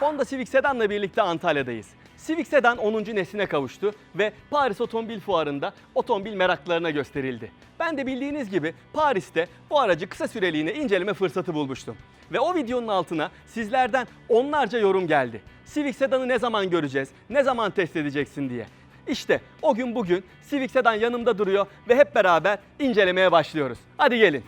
Honda Civic Sedan'la birlikte Antalya'dayız. Civic Sedan 10. nesline kavuştu ve Paris Otomobil Fuarı'nda otomobil meraklılarına gösterildi. Ben de bildiğiniz gibi Paris'te bu aracı kısa süreliğine inceleme fırsatı bulmuştum. Ve o videonun altına sizlerden onlarca yorum geldi. Civic Sedan'ı ne zaman göreceğiz, ne zaman test edeceksin diye. İşte o gün bugün Civic Sedan yanımda duruyor ve hep beraber incelemeye başlıyoruz. Hadi gelin.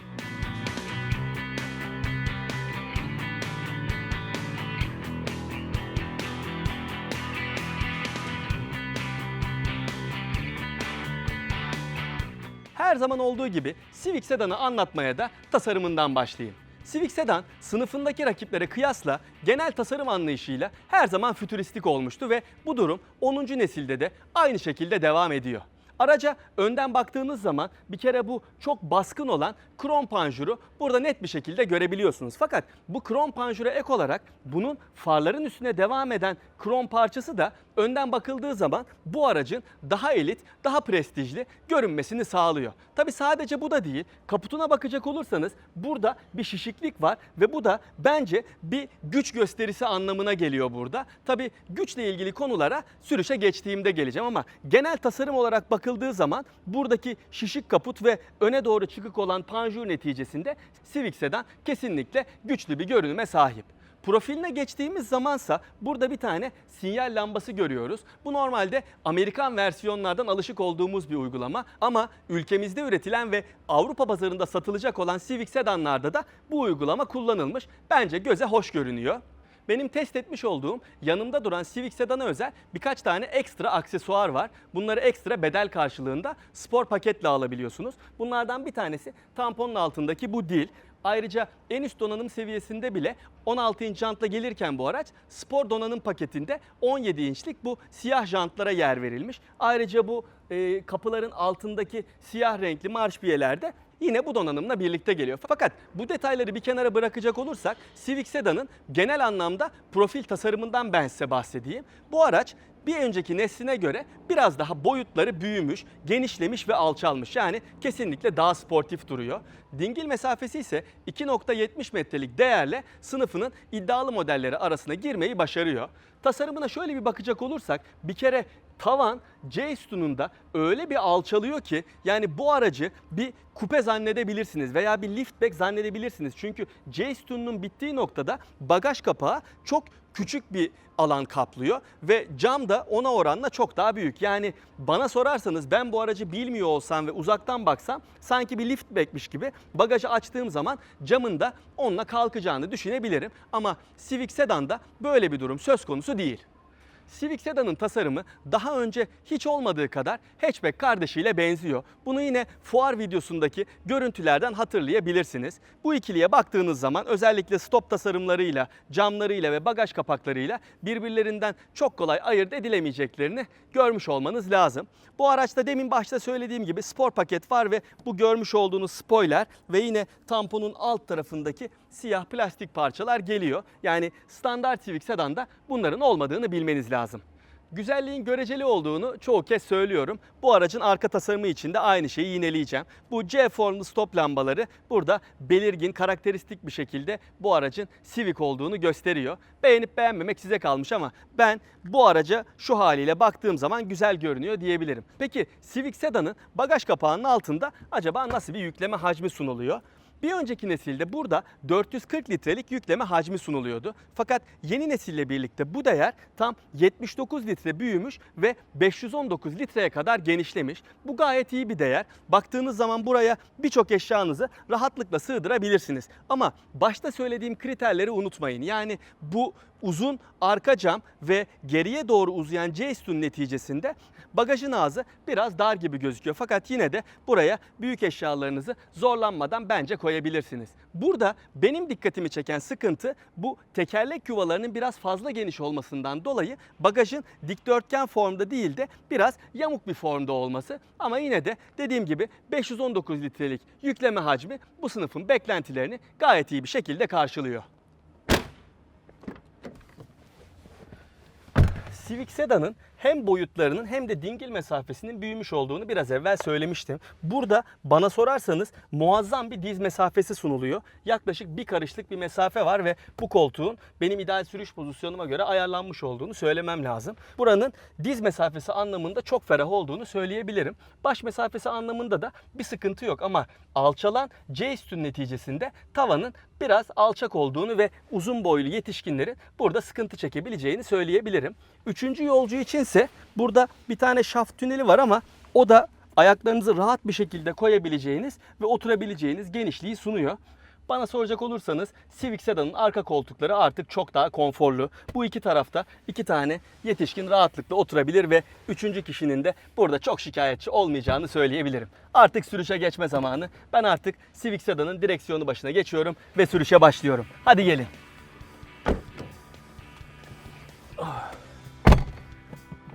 Her zaman olduğu gibi Civic Sedan'ı anlatmaya da tasarımından başlayayım. Civic Sedan sınıfındaki rakiplere kıyasla genel tasarım anlayışıyla her zaman fütüristik olmuştu ve bu durum 10. nesilde de aynı şekilde devam ediyor. Araca önden baktığınız zaman bir kere bu çok baskın olan krom panjuru burada net bir şekilde görebiliyorsunuz. Fakat bu krom panjura ek olarak bunun farların üstüne devam eden krom parçası da önden bakıldığı zaman bu aracın daha elit, daha prestijli görünmesini sağlıyor. Tabi sadece bu da değil, kaputuna bakacak olursanız burada bir şişiklik var ve bu da bence bir güç gösterisi anlamına geliyor burada. Tabi güçle ilgili konulara sürüşe geçtiğimde geleceğim ama genel tasarım olarak bakıldığı zaman buradaki şişik kaput ve öne doğru çıkık olan panjur neticesinde Civic Sedan kesinlikle güçlü bir görünüme sahip. Profiline geçtiğimiz zamansa burada bir tane sinyal lambası görüyoruz. Bu normalde Amerikan versiyonlardan alışık olduğumuz bir uygulama ama ülkemizde üretilen ve Avrupa pazarında satılacak olan Civic Sedan'larda da bu uygulama kullanılmış. Bence göze hoş görünüyor. Benim test etmiş olduğum yanımda duran Civic Sedan'a özel birkaç tane ekstra aksesuar var. Bunları ekstra bedel karşılığında spor paketle alabiliyorsunuz. Bunlardan bir tanesi tamponun altındaki bu dil. Ayrıca en üst donanım seviyesinde bile 16 inç jantla gelirken bu araç spor donanım paketinde 17 inçlik bu siyah jantlara yer verilmiş. Ayrıca bu kapıların altındaki siyah renkli marşpiyeler de yine bu donanımla birlikte geliyor. Fakat bu detayları bir kenara bırakacak olursak Civic Sedan'ın genel anlamda profil tasarımından ben size bahsedeyim. Bu araç bir önceki nesline göre biraz daha boyutları büyümüş, genişlemiş ve alçalmış. Yani kesinlikle daha sportif duruyor. Dingil mesafesi ise 2.70 metrelik değerle sınıfının iddialı modelleri arasına girmeyi başarıyor. Tasarımına şöyle bir bakacak olursak bir kere tavan C sütununda öyle bir alçalıyor ki yani bu aracı bir kupe zannedebilirsiniz veya bir liftback zannedebilirsiniz. Çünkü C sütununun bittiği noktada bagaj kapağı çok küçük bir alan kaplıyor ve cam da ona oranla çok daha büyük. Yani bana sorarsanız ben bu aracı bilmiyor olsam ve uzaktan baksam sanki bir liftback'miş gibi bagajı açtığım zaman camın da onunla kalkacağını düşünebilirim. Ama Civic Sedan'da böyle bir durum söz konusu değil. Civic Sedan'ın tasarımı daha önce hiç olmadığı kadar hatchback kardeşiyle benziyor. Bunu yine fuar videosundaki görüntülerden hatırlayabilirsiniz. Bu ikiliye baktığınız zaman özellikle stop tasarımlarıyla, camlarıyla ve bagaj kapaklarıyla birbirlerinden çok kolay ayırt edilemeyeceklerini görmüş olmanız lazım. Bu araçta demin başta söylediğim gibi spor paket var ve bu görmüş olduğunuz spoiler ve yine tamponun alt tarafındaki siyah plastik parçalar geliyor. Yani standart Civic Sedan'da bunların olmadığını bilmeniz lazım. Güzelliğin göreceli olduğunu çoğu kez söylüyorum. Bu aracın arka tasarımı için de aynı şeyi yineleyeceğim. Bu C formlu stop lambaları burada belirgin, karakteristik bir şekilde bu aracın Civic olduğunu gösteriyor. Beğenip beğenmemek size kalmış ama ben bu araca şu haliyle baktığım zaman güzel görünüyor diyebilirim. Peki Civic Sedan'ın bagaj kapağının altında acaba nasıl bir yükleme hacmi sunuluyor? Bir önceki nesilde burada 440 litrelik yükleme hacmi sunuluyordu. Fakat yeni nesille birlikte bu değer tam 79 litre büyümüş ve 519 litreye kadar genişlemiş. Bu gayet iyi bir değer. Baktığınız zaman buraya birçok eşyanızı rahatlıkla sığdırabilirsiniz. Ama başta söylediğim kriterleri unutmayın. Yani bu uzun arka cam ve geriye doğru uzayan C sütun neticesinde bagajın ağzı biraz dar gibi gözüküyor. Fakat yine de buraya büyük eşyalarınızı zorlanmadan bence koyabilirsiniz. Burada benim dikkatimi çeken sıkıntı bu tekerlek yuvalarının biraz fazla geniş olmasından dolayı bagajın dikdörtgen formda değil de biraz yamuk bir formda olması. Ama yine de dediğim gibi 519 litrelik yükleme hacmi bu sınıfın beklentilerini gayet iyi bir şekilde karşılıyor. Civic Sedan'ın hem boyutlarının hem de dingil mesafesinin büyümüş olduğunu biraz evvel söylemiştim. Burada bana sorarsanız muazzam bir diz mesafesi sunuluyor. Yaklaşık bir karışlık bir mesafe var ve bu koltuğun benim ideal sürüş pozisyonuma göre ayarlanmış olduğunu söylemem lazım. Buranın diz mesafesi anlamında çok ferah olduğunu söyleyebilirim. Baş mesafesi anlamında da bir sıkıntı yok ama alçalan C üstün neticesinde tavanın biraz alçak olduğunu ve uzun boylu yetişkinlerin burada sıkıntı çekebileceğini söyleyebilirim. Üçüncü yolcu içinse burada bir tane şaft tüneli var ama o da ayaklarınızı rahat bir şekilde koyabileceğiniz ve oturabileceğiniz genişliği sunuyor. Bana soracak olursanız Civic Sedan'ın arka koltukları artık çok daha konforlu. Bu iki tarafta iki tane yetişkin rahatlıkla oturabilir ve üçüncü kişinin de burada çok şikayetçi olmayacağını söyleyebilirim. Artık sürüşe geçme zamanı. Ben artık Civic Sedan'ın direksiyonu başına geçiyorum ve sürüşe başlıyorum. Hadi gelin.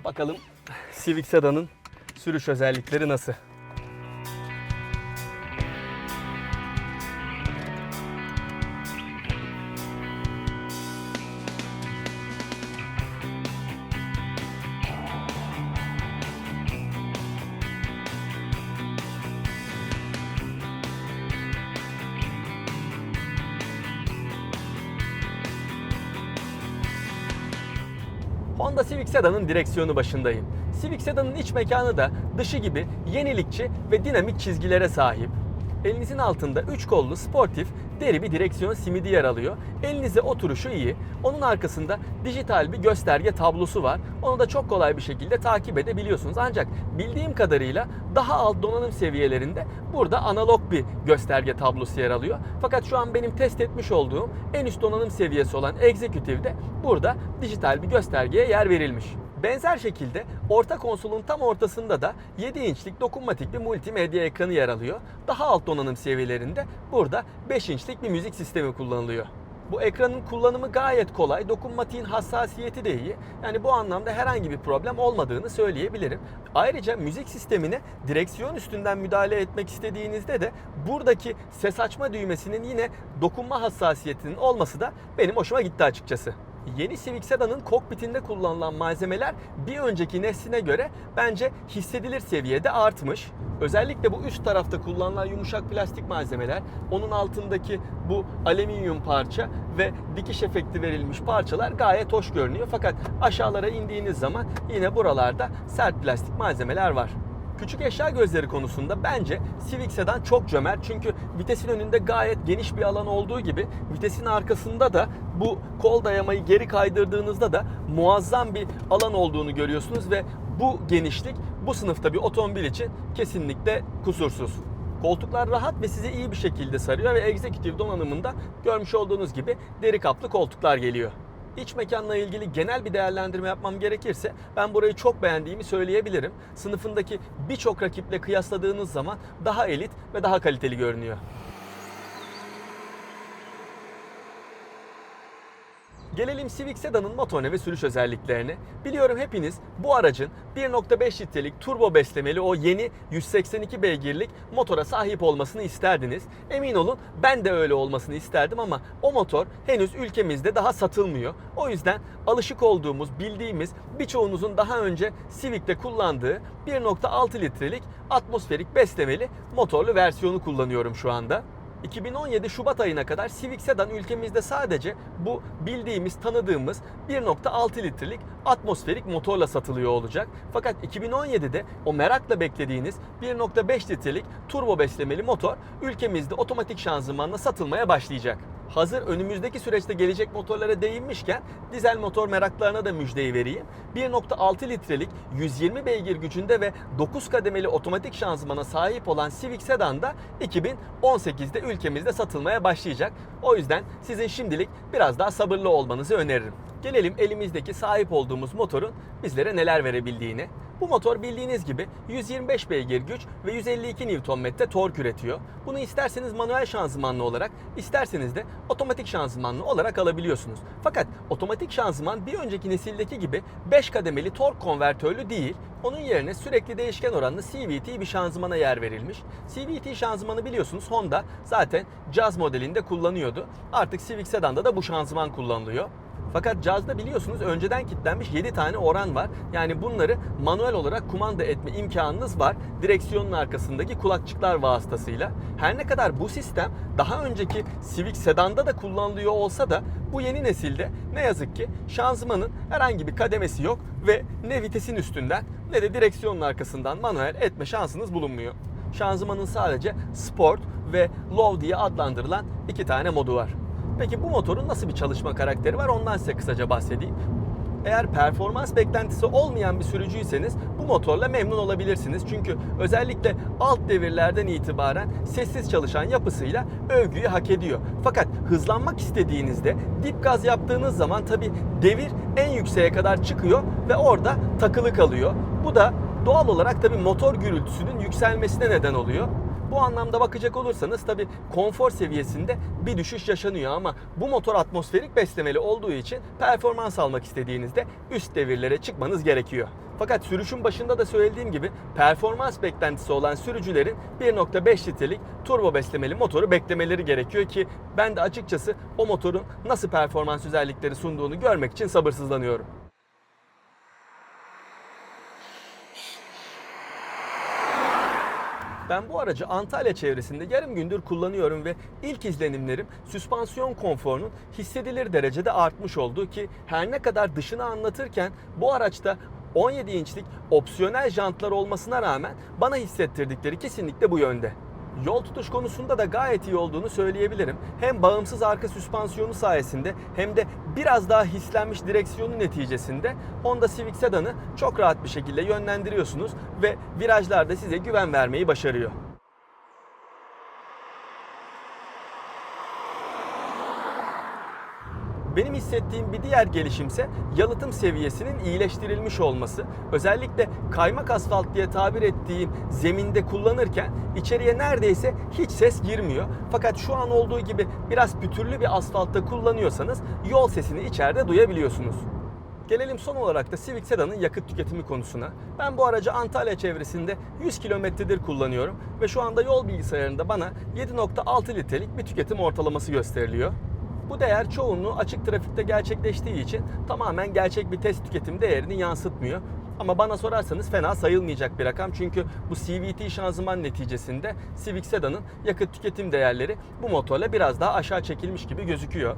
Bakalım Civic Sedan'ın sürüş özellikleri nasıl? Honda Civic Sedan'ın direksiyonu başındayım. Civic Sedan'ın iç mekanı da dışı gibi yenilikçi ve dinamik çizgilere sahip. Elinizin altında 3 kollu sportif deri bir direksiyon simidi yer alıyor. Elinize oturuşu iyi. Onun arkasında dijital bir gösterge tablosu var. Onu da çok kolay bir şekilde takip edebiliyorsunuz. Ancak bildiğim kadarıyla daha alt donanım seviyelerinde burada analog bir gösterge tablosu yer alıyor. Fakat şu an benim test etmiş olduğum en üst donanım seviyesi olan Executive'de burada dijital bir göstergeye yer verilmiş. Benzer şekilde orta konsolun tam ortasında da 7 inçlik dokunmatik bir multimedya ekranı yer alıyor. Daha alt donanım seviyelerinde burada 5 inçlik bir müzik sistemi kullanılıyor. Bu ekranın kullanımı gayet kolay. Dokunmatiğin hassasiyeti de iyi. Yani bu anlamda herhangi bir problem olmadığını söyleyebilirim. Ayrıca müzik sistemine direksiyon üstünden müdahale etmek istediğinizde de buradaki ses açma düğmesinin yine dokunma hassasiyetinin olması da benim hoşuma gitti açıkçası. Yeni Civic Sedan'ın kokpitinde kullanılan malzemeler bir önceki nesline göre bence hissedilir seviyede artmış. Özellikle bu üst tarafta kullanılan yumuşak plastik malzemeler, onun altındaki bu alüminyum parça ve dikiş efekti verilmiş parçalar gayet hoş görünüyor. Fakat aşağılara indiğiniz zaman yine buralarda sert plastik malzemeler var. Küçük eşya gözleri konusunda bence Civic Sedan çok cömert çünkü vitesin önünde gayet geniş bir alan olduğu gibi vitesin arkasında da bu kol dayamayı geri kaydırdığınızda da muazzam bir alan olduğunu görüyorsunuz ve bu genişlik bu sınıfta bir otomobil için kesinlikle kusursuz. Koltuklar rahat ve sizi iyi bir şekilde sarıyor ve Executive donanımında görmüş olduğunuz gibi deri kaplı koltuklar geliyor. İç mekanla ilgili genel bir değerlendirme yapmam gerekirse ben burayı çok beğendiğimi söyleyebilirim. Sınıfındaki birçok rakiple kıyasladığınız zaman daha elit ve daha kaliteli görünüyor. Gelelim Civic Sedan'ın motorine ve sürüş özelliklerine. Biliyorum hepiniz bu aracın 1.5 litrelik turbo beslemeli o yeni 182 beygirlik motora sahip olmasını isterdiniz. Emin olun ben de öyle olmasını isterdim ama o motor henüz ülkemizde daha satılmıyor. O yüzden alışık olduğumuz, bildiğimiz, birçoğunuzun daha önce Civic'te kullandığı 1.6 litrelik atmosferik beslemeli motorlu versiyonu kullanıyorum şu anda. 2017 Şubat ayına kadar Civic Sedan ülkemizde sadece bu bildiğimiz, tanıdığımız 1.6 litrelik atmosferik motorla satılıyor olacak. Fakat 2017'de o merakla beklediğiniz 1.5 litrelik turbo beslemeli motor ülkemizde otomatik şanzımanla satılmaya başlayacak. Hazır önümüzdeki süreçte gelecek motorlara değinmişken dizel motor meraklarına da müjdeyi vereyim. 1.6 litrelik 120 beygir gücünde ve 9 kademeli otomatik şanzımana sahip olan Civic Sedan da 2018'de ülkemizde satılmaya başlayacak. O yüzden sizin şimdilik biraz daha sabırlı olmanızı öneririm. Gelelim elimizdeki sahip olduğumuz motorun bizlere neler verebildiğine. Bu motor bildiğiniz gibi 125 beygir güç ve 152 Nm tork üretiyor. Bunu isterseniz manuel şanzımanlı olarak, isterseniz de otomatik şanzımanlı olarak alabiliyorsunuz. Fakat otomatik şanzıman bir önceki nesildeki gibi 5 kademeli tork konvertörlü değil. Onun yerine sürekli değişken oranlı CVT bir şanzımana yer verilmiş. CVT şanzımanı biliyorsunuz Honda zaten Jazz modelinde kullanıyordu. Artık Civic Sedan'da da bu şanzıman kullanılıyor. Fakat cazda biliyorsunuz önceden kilitlenmiş 7 tane oran var. Yani bunları manuel olarak kumanda etme imkanınız var direksiyonun arkasındaki kulakçıklar vasıtasıyla. Her ne kadar bu sistem daha önceki Civic Sedan'da da kullanılıyor olsa da bu yeni nesilde ne yazık ki şanzımanın herhangi bir kademesi yok ve ne vitesin üstünden ne de direksiyonun arkasından manuel etme şansınız bulunmuyor. Şanzımanın sadece Sport ve Low diye adlandırılan 2 tane modu var. Peki bu motorun nasıl bir çalışma karakteri var, ondan size kısaca bahsedeyim. Eğer performans beklentisi olmayan bir sürücüyseniz bu motorla memnun olabilirsiniz. Çünkü özellikle alt devirlerden itibaren sessiz çalışan yapısıyla övgüyü hak ediyor. Fakat hızlanmak istediğinizde dip gaz yaptığınız zaman tabii devir en yükseğe kadar çıkıyor ve orada takılı kalıyor. Bu da doğal olarak tabii motor gürültüsünün yükselmesine neden oluyor. Bu anlamda bakacak olursanız tabii konfor seviyesinde bir düşüş yaşanıyor ama bu motor atmosferik beslemeli olduğu için performans almak istediğinizde üst devirlere çıkmanız gerekiyor. Fakat sürüşün başında da söylediğim gibi performans beklentisi olan sürücülerin 1.5 litrelik turbo beslemeli motoru beklemeleri gerekiyor ki ben de açıkçası o motorun nasıl performans özellikleri sunduğunu görmek için sabırsızlanıyorum. Ben bu aracı Antalya çevresinde yarım gündür kullanıyorum ve ilk izlenimlerim süspansiyon konforunun hissedilir derecede artmış olduğu ki her ne kadar dışını anlatırken bu araçta 17 inçlik opsiyonel jantlar olmasına rağmen bana hissettirdikleri kesinlikle bu yönde. Yol tutuş konusunda da gayet iyi olduğunu söyleyebilirim. Hem bağımsız arka süspansiyonu sayesinde hem de biraz daha hislenmiş direksiyonun neticesinde Honda Civic Sedan'ı çok rahat bir şekilde yönlendiriyorsunuz ve virajlarda size güven vermeyi başarıyor. Benim hissettiğim bir diğer gelişimse yalıtım seviyesinin iyileştirilmiş olması. Özellikle kaymak asfalt diye tabir ettiğim zeminde kullanırken içeriye neredeyse hiç ses girmiyor. Fakat şu an olduğu gibi biraz pütürlü bir asfaltta kullanıyorsanız yol sesini içeride duyabiliyorsunuz. Gelelim son olarak da Civic Sedan'ın yakıt tüketimi konusuna. Ben bu aracı Antalya çevresinde 100 kilometredir kullanıyorum ve şu anda yol bilgisayarında bana 7.6 litrelik bir tüketim ortalaması gösteriliyor. Bu değer çoğunluğu açık trafikte gerçekleştiği için tamamen gerçek bir test tüketim değerini yansıtmıyor. Ama bana sorarsanız fena sayılmayacak bir rakam çünkü bu CVT şanzıman neticesinde Civic Sedan'ın yakıt tüketim değerleri bu motorla biraz daha aşağı çekilmiş gibi gözüküyor.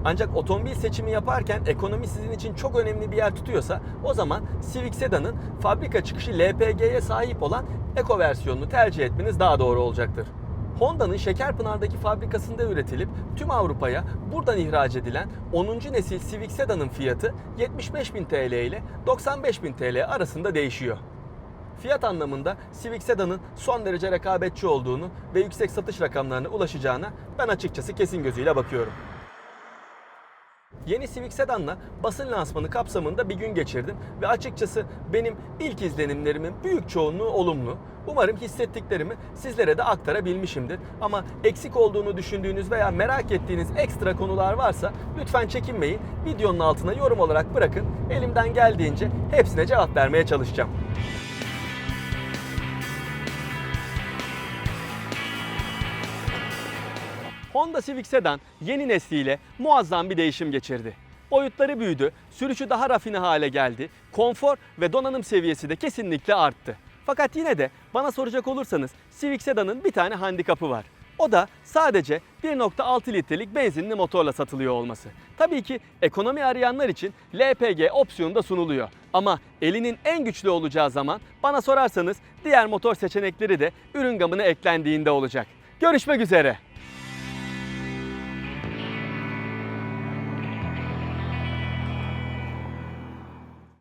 Ancak otomobil seçimi yaparken ekonomi sizin için çok önemli bir yer tutuyorsa o zaman Civic Sedan'ın fabrika çıkışı LPG'ye sahip olan Eco versiyonunu tercih etmeniz daha doğru olacaktır. Honda'nın Şekerpınar'daki fabrikasında üretilip tüm Avrupa'ya buradan ihraç edilen 10. nesil Civic Sedan'ın fiyatı 75.000 TL ile 95.000 TL arasında değişiyor. Fiyat anlamında Civic Sedan'ın son derece rekabetçi olduğunu ve yüksek satış rakamlarına ulaşacağına ben açıkçası kesin gözüyle bakıyorum. Yeni Civic Sedan'la basın lansmanı kapsamında bir gün geçirdim ve açıkçası benim ilk izlenimlerimin büyük çoğunluğu olumlu. Umarım hissettiklerimi sizlere de aktarabilmişimdir. Ama eksik olduğunu düşündüğünüz veya merak ettiğiniz ekstra konular varsa lütfen çekinmeyin. Videonun altına yorum olarak bırakın. Elimden geldiğince hepsine cevap vermeye çalışacağım. Honda Civic Sedan yeni nesliyle muazzam bir değişim geçirdi. Boyutları büyüdü, sürüşü daha rafine hale geldi, konfor ve donanım seviyesi de kesinlikle arttı. Fakat yine de bana soracak olursanız Civic Sedan'ın bir tane handikapı var. O da sadece 1.6 litrelik benzinli motorla satılıyor olması. Tabii ki ekonomi arayanlar için LPG opsiyonu da sunuluyor. Ama elinin en güçlü olacağı zaman bana sorarsanız diğer motor seçenekleri de ürün gamına eklendiğinde olacak. Görüşmek üzere.